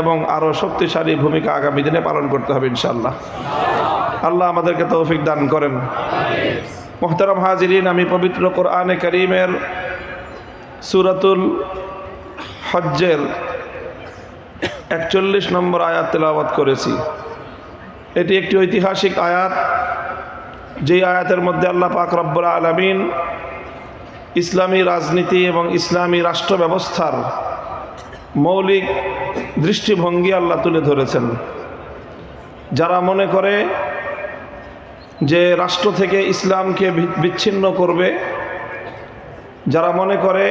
এবং আরও শক্তিশালী ভূমিকা আগামী দিনে পালন করতে হবে ইনশাআল্লাহ। আল্লাহ আমাদেরকে তৌফিক দান করেন। মুহতারাম হাজিরিন, আমি পবিত্র কোরআনে কারীমের সূরাতুল হজ্জের 41 নম্বর আয়াত তেলাওয়াত করেছি। এটি একটি ঐতিহাসিক আয়াত, যেই আয়াতের মধ্যে আল্লাহ পাক রব্বুল আলামিন ইসলামী রাজনীতি এবং ইসলামী রাষ্ট্র ব্যবস্থার মৌলিক দৃষ্টিভঙ্গি আল্লাহ তুলে ধরেছেন। যারা মনে করে যে রাষ্ট্র থেকে ইসলামকে বিচ্ছিন্ন করবে, যারা মনে করে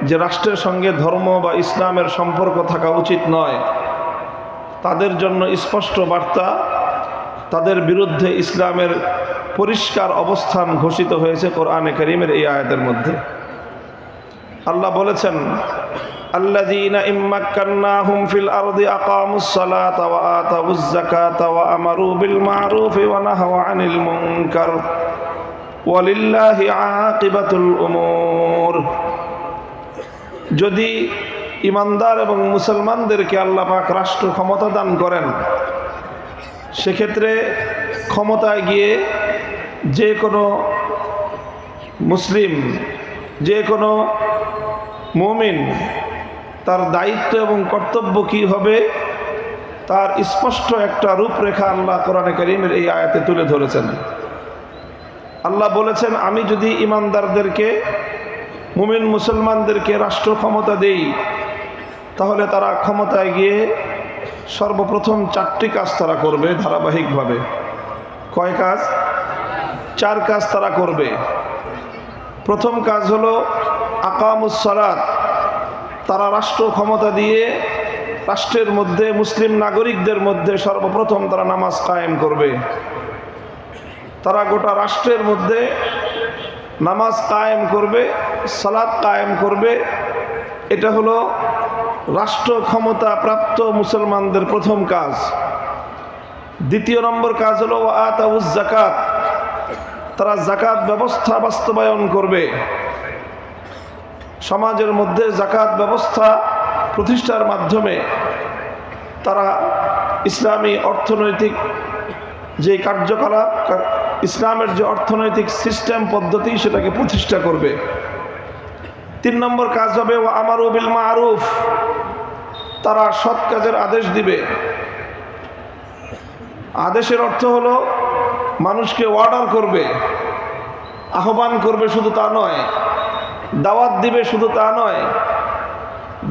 যে রাষ্ট্রের সঙ্গে ধর্ম বা ইসলামের সম্পর্ক থাকা উচিত নয়, তাদের জন্য স্পষ্ট বার্তা, তাদের বিরুদ্ধে ইসলামের পরিষ্কার অবস্থান ঘোষিত হয়েছে কোরআনে কারীমের এই আয়াতের মধ্যে। আল্লাহ বলেছেন, আল্লাযীনা ইম্মাক্কান্নাহুম ফিল আরদি আকামুস সালাতা ওয়া আতাউয যাকাতা ওয়া আমারু বিল মা'রুফি ওয়া নাহাউ আনিল মুনকার ওয়ালিল্লাহি আকিবাতুল উমুর। যদি ইমানদার এবং মুসলমানদেরকে আল্লাহ পাক রাষ্ট্র ক্ষমতা দান করেন, সেক্ষেত্রে ক্ষমতায় গিয়ে যে কোনো মুসলিম, যে কোনো মুমিন তার দায়িত্ব এবং কর্তব্য কী হবে তার স্পষ্ট একটা রূপরেখা আল্লাহ কোরআনে কারীমের এই আয়াতে তুলে ধরেছেন। আল্লাহ বলেছেন, আমি যদি ইমানদারদেরকে, মুমিন মুসলমানদেরকে রাষ্ট্র ক্ষমতা দেই, তাহলে তারা ক্ষমতায় গিয়ে সর্বপ্রথম 4টি কাজ তারা করবে ধারাবাহিকভাবে। কয় কাজ? 4 কাজ তারা করবে। প্রথম কাজ হলো আকামুস সালাত। তারা রাষ্ট্র ক্ষমতা দিয়ে রাষ্ট্রের মধ্যে মুসলিম নাগরিকদের মধ্যে সর্বপ্রথম তারা নামাজ কায়েম করবে। তারা গোটা রাষ্ট্রের মধ্যে নামাজ কায়েম করবে, সালাত কায়েম করবে। এটা হলো রাষ্ট্র ক্ষমতা প্রাপ্ত মুসলমানদের প্রথম কাজ। দ্বিতীয় নম্বর কাজ হলো ওয়া আতাউয যাকাত। তারা যাকাত ব্যবস্থা বাস্তবায়ন করবে। সমাজের মধ্যে যাকাত ব্যবস্থা প্রতিষ্ঠার মাধ্যমে তারা ইসলামী অর্থনৈতিক যে কার্যকলাপ, ইসলামের যে অর্থনৈতিক সিস্টেম পদ্ধতি, সেটাকে প্রতিষ্ঠা করবে। 3 নম্বর কাজ হবে ওয়া আমারু বিল মা'রুফ। তারা সৎ কাজের আদেশ দিবে। আদেশের অর্থ হলো মানুষকে অর্ডার করবে, আহ্বান করবে, শুধু তা নয়, দাওয়াত দিবে, শুধু তা নয়।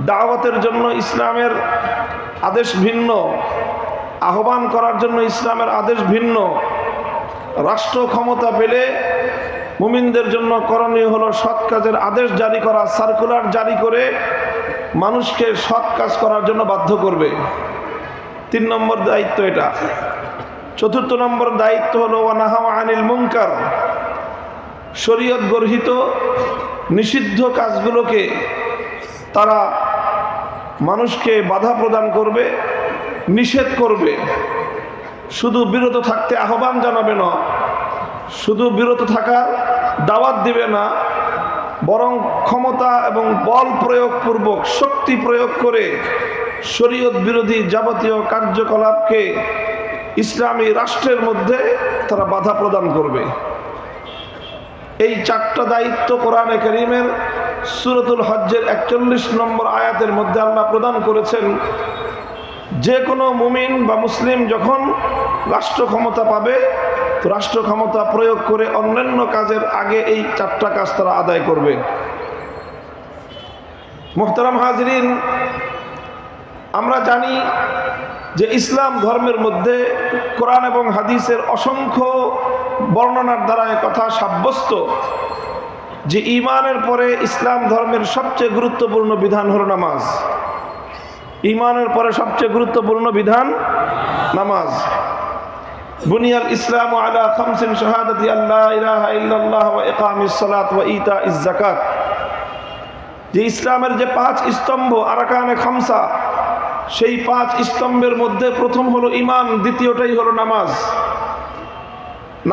দাওয়াতের জন্য ইসলামের আদেশ ভিন্ন, আহ্বান করার জন্য ইসলামের আদেশ ভিন্ন। রাষ্ট্র ক্ষমতা পেলে মুমিনদের জন্য করণীয় হলো সৎ কাজের আদেশ জারি করা, সার্কুলার জারি করে মানুষকে সৎ কাজ করার জন্য বাধ্য করবে। 3 নম্বর দায়িত্ব এটা। 4 নম্বর দায়িত্ব হলো ওয়া নাহাউ আনিল মুনকার। শরীয়ত গর্হিত নিষিদ্ধ কাজগুলোকে তারা মানুষকে বাধা প্রদান করবে, নিষেধ করবে। শুধু বিরত থাকতে আহ্বান জানাবে না, শুধু বিরত থাকার দাওয়াত দিবে না, বরং ক্ষমতা এবং বল প্রয়োগপূর্বক, শক্তি প্রয়োগ করে শরীয়ত বিরোধী যাবতীয় কার্যকলাপকে ইসলামী রাষ্ট্রের মধ্যে তারা বাধা প্রদান করবে। এই 4টা দায়িত্ব কোরআনে কারীমের সূরাতুল হজ্জের 41 নম্বর আয়াতের মধ্যে আল্লাহ প্রদান করেছেন। যে কোনো মুমিন বা মুসলিম যখন রাষ্ট্র ক্ষমতা পাবে, তো রাষ্ট্র ক্ষমতা প্রয়োগ করে অন্যান্য কাজের আগে এই 4টা কাজ তারা আদায় করবে। মুহতারাম হাজিরিন, আমরা জানি যে ইসলাম ধর্মের মধ্যে কোরআন এবং হাদিসের অসংখ্য বর্ণনার দ্বারা কথা সাব্যস্ত যে ঈমানের পরে ইসলাম ধর্মের সবচেয়ে গুরুত্বপূর্ণ বিধান হলো নামাজ। ঈমানের পরে সবচেয়ে গুরুত্বপূর্ণ বিধান নামাজ। বুনিয়াল ইসলামু আলা খামসিন শাহাদাতি আল্লা ইলাহা ইল্লাল্লাহ ওয়া ইকামিস সালাত ওয়া ইতাইজ যাকাত। যে ইসলামের যে 5 স্তম্ভ, আরকানে খামসা, সেই 5 স্তম্ভের মধ্যে প্রথম হলো ঈমান, দ্বিতীয়টাই হলো নামাজ।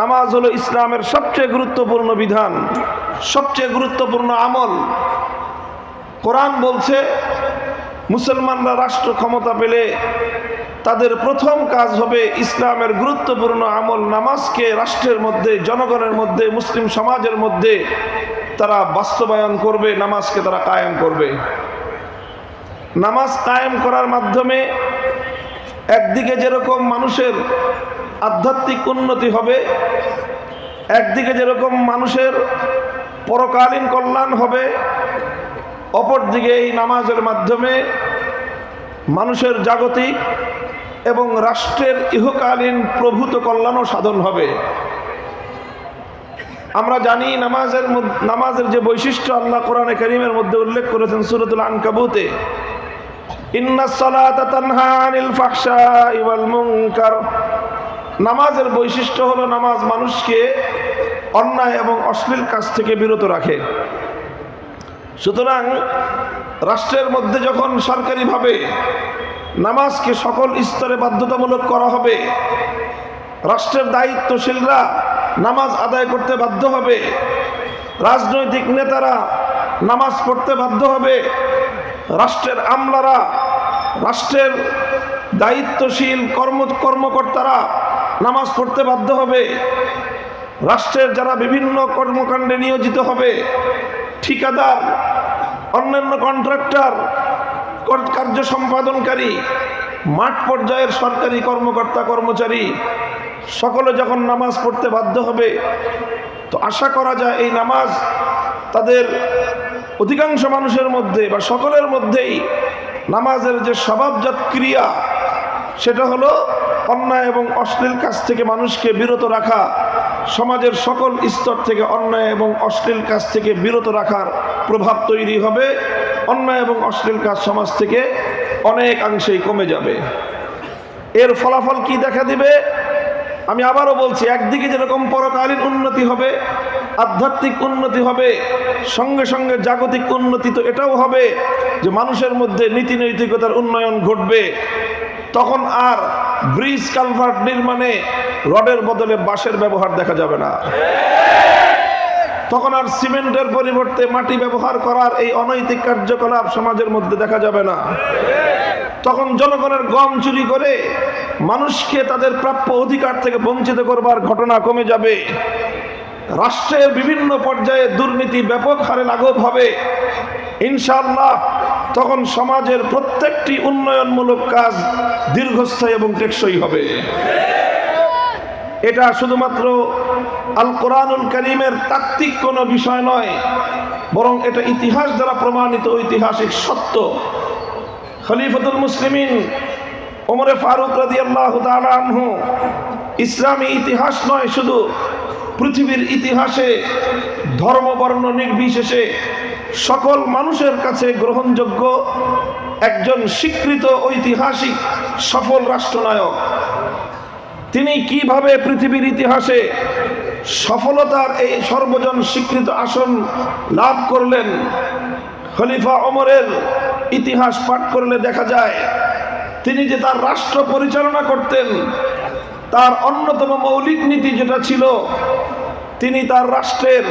নামাজ হলো ইসলামের সবচেয়ে গুরুত্বপূর্ণ বিধান, সবচেয়ে গুরুত্বপূর্ণ আমল। কোরআন বলছে মুসলমানরা রাষ্ট্র ক্ষমতা পেলে তাদের প্রথম কাজ হবে ইসলামের গুরুত্বপূর্ণ আমল নামাজকে রাষ্ট্রের মধ্যে, জনগণের মধ্যে, মুসলিম সমাজের মধ্যে তারা বাস্তবায়ন করবে, নামাজকে তারা কায়েম করবে। নামাজ কায়েম করার মাধ্যমে একদিকে যেরকম মানুষের আধ্যাত্মিক উন্নতি হবে, একদিকে যেরকম মানুষের পরকালীন কল্যাণ হবে, অপরদিকে এই নামাজের মাধ্যমে মানুষের জাগতিক এবং রাষ্ট্রের ইহকালীন প্রভূত কল্যাণও সাধন হবে। আমরা জানি নামাজের যে বৈশিষ্ট্য আল্লাহ কোরআনে কারীমের মধ্যে উল্লেখ করেছেন সূরাতুল আনকাবুতে, ইন্নাস সালাতা তানহা আনিল ফাহশাই ওয়াল মুনকার। নামাজের বৈশিষ্ট্য হলো নামাজ মানুষকে অন্যায় এবং অশ্লীল কাজ থেকে বিরত রাখে। সুতরাং রাষ্ট্রের মধ্যে যখন সরকারিভাবে নামাজকে সকল স্তরে বাধ্যতামূলক করা হবে, রাষ্ট্রের দায়িত্বশীলরা নামাজ আদায় করতে বাধ্য হবে, রাজনৈতিক নেতারা নামাজ পড়তে বাধ্য হবে, রাষ্ট্রের আমলারা, রাষ্ট্রের দায়িত্বশীল কর্মকর্তারা নামাজ পড়তে বাধ্য হবে, রাষ্ট্রের যারা বিভিন্ন কর্মকাণ্ডে নিয়োজিত হবে, ঠিকাদার, অন্যান্য কন্ট্রাক্টর, কার্য সম্পাদনকারী, মাঠ পর্যায়ের সরকারি কর্মকর্তা কর্মচারী সকলে যখন নামাজ পড়তে বাধ্য হবে, তো আশা করা যায় এই নামাজ তাদের অধিকাংশ মানুষের মধ্যে বা সকলের মধ্যেই নামাজের যে স্বভাবজাত ক্রিয়া, সেটা হলো অন্যায় এবং অশ্লীল কাজ থেকে মানুষকে বিরত রাখা, সমাজের সকল স্তর থেকে অন্যায় এবং অশ্লীল কাজ থেকে বিরত রাখার প্রভাব তৈরি হবে। অন্যায় এবং অশ্লীল কাজ সমাজ থেকে অনেকাংশেই কমে যাবে। এর ফলাফল কি দেখা দিবে? আমি আবারও বলছি, একদিকে যেরকম পরকালীন উন্নতি হবে, আধ্যাত্মিক উন্নতি হবে, সঙ্গে সঙ্গে জাগতিক উন্নতি তো এটাও হবে যে মানুষের মধ্যে নীতি নৈতিকতার উন্নয়ন ঘটবে। তখন আর ব্রিজ কালভার্ট নির্মাণে রডের বদলে বাঁশের ব্যবহার দেখা যাবে না। তখন আর সিমেন্টের পরিবর্তে মাটি ব্যবহার করার এই অনৈতিক কার্যকলাপ সমাজের মধ্যে দেখা যাবে না। তখন জনগণের গম চুরি করে মানুষকে তাদের প্রাপ্য অধিকার থেকে বঞ্চিত করবার ঘটনা কমে যাবে। রাষ্ট্রের বিভিন্ন পর্যায়ে দুর্নীতি ব্যাপক হারে লাঘব হবে ইনশাআল্লাহ। তখন সমাজের প্রত্যেকটি উন্নয়নমূলক কাজ দীর্ঘস্থায়ী এবং টেকসই হবে। এটা শুধুমাত্র আল কোরআনুল কারীমের তাত্ত্বিক কোনো বিষয় নয়, বরং এটা ইতিহাস দ্বারা প্রমাণিত ঐতিহাসিক সত্য। খলিফাতুল মুসলিমিন ওমরে ফারুক রাদিয়াল্লাহু তাআলা আনহু ইসলামী ইতিহাস নয়, শুধু পৃথিবীর ইতিহাসে ধর্ম বর্ণ নির্বিশেষে সকল মানুষের কাছে গ্রহণযোগ্য একজন স্বীকৃত ঐতিহাসিক সফল রাষ্ট্রনায়ক। তিনি কিভাবে পৃথিবীর ইতিহাসে সফলতার এই সর্বজন স্বীকৃত আসন লাভ করলেন, খলিফা ওমরের ইতিহাস পাঠ করলে দেখা যায় তিনি যে তার রাষ্ট্র পরিচালনা করতেন, তার অন্যতম মৌলিক নীতি যেটা ছিল, তিনি তার রাষ্ট্রের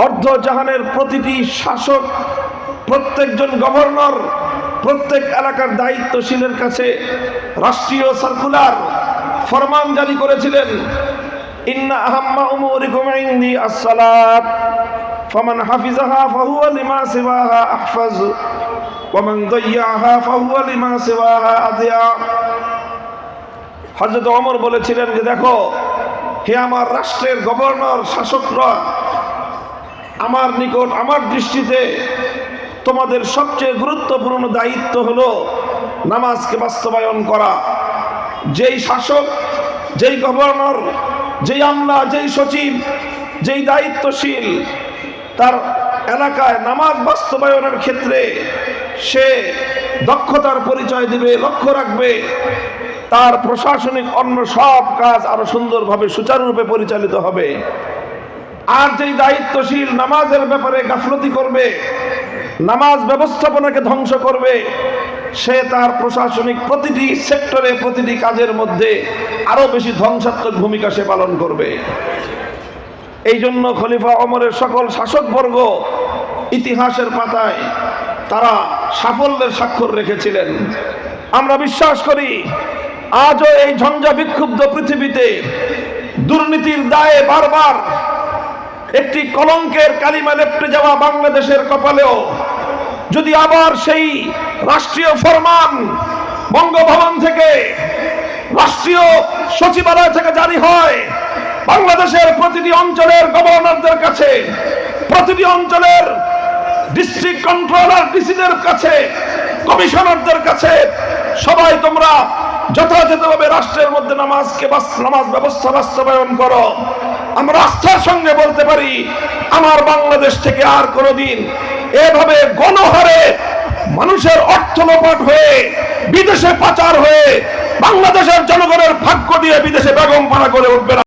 অর্ধজাহানের প্রতিটি শাসক, প্রত্যেকজন গভর্নর, প্রত্যেক এলাকার দায়িত্বশীলের কাছে রাষ্ট্রীয় সার্কুলার ফরমান জারি করেছিলেন। ইন্না আহাম্মা উমুরিকুম ইনদি আস-সালাত ফামান হাফিজাহা ফাহুয়া লিমা সিওয়াহা আহফাজ ওয়া মান দাইয়াহা ফাহুয়া লিমা সিওয়াহা আদিয়া। হযরত ওমর বলেছিলেন যে দেখো, হে আমার রাষ্ট্রের গভর্নর, শাসকরা, আমার নিকট, আমার দৃষ্টিতে তোমাদের সবচেয়ে গুরুত্বপূর্ণ দায়িত্ব হলো নামাজকে বাস্তবায়ন করা। যেই শাসক, যেই গভর্নর, যেই আমলা, যেই সচিব, যেই দায়িত্বশীল তার এলাকায় নামাজ বাস্তবায়নের ক্ষেত্রে সে দক্ষতার পরিচয় দিবে, লক্ষ্য রাখবে, তার প্রশাসনিক অন্য সব কাজ আরো সুন্দরভাবে সুচারুরূপে পরিচালিত হবে। আর যেই দায়িত্বশীল নামাজের ব্যাপারে গাফলতি করবে, নামাজ ব্যবস্থাপনাকে ধ্বংস করবে, সে তার প্রশাসনিক প্রতিটি সেক্টরে, প্রতিটি কাজের মধ্যে আরো বেশি ধ্বংসাত্মক ভূমিকা সে পালন করবে। এই জন্য খলিফা ওমরের সকল শাসকবর্গ ইতিহাসের পাতায় তারা সাফল্যের স্বাক্ষর রেখেছিলেন। আমরা বিশ্বাস করি আজও এই ঝঞ্ঝা বিক্ষুব্ধ পৃথিবীতে দুর্নীতির দায়ে বারবার একটি কলঙ্কের কালিমা লেপ্টে যাওয়া বাংলাদেশের কপালেও যদি আবার সেই রাষ্ট্রীয় ফরমান বঙ্গভবন থেকে, রাষ্ট্রীয় সচিবালয় থেকে জারি হয়, বাংলাদেশের প্রতিটি অঞ্চলের গভর্নরদের কাছে, প্রতিটি অঞ্চলের ডিস্ট্রিক্ট কন্ট্রোলার ডিসিদের কাছে, কমিশনারদের কাছে, সবাই তোমরা যথাযথভাবে রাষ্ট্রের মধ্যে নামাজ ব্যবস্থা বাস্তবায়ন করো। আমরা আস্থার সঙ্গে বলতে পারি আমার বাংলাদেশ থেকে আর কোনোদিন এভাবে গণহারে মানুষের অর্থ লোপাট হয়ে বিদেশে পাচার হয়ে বাংলাদেশের জনগণের ভাগ্য দিয়ে বিদেশে বেগম পাড়া করে উঠবে না।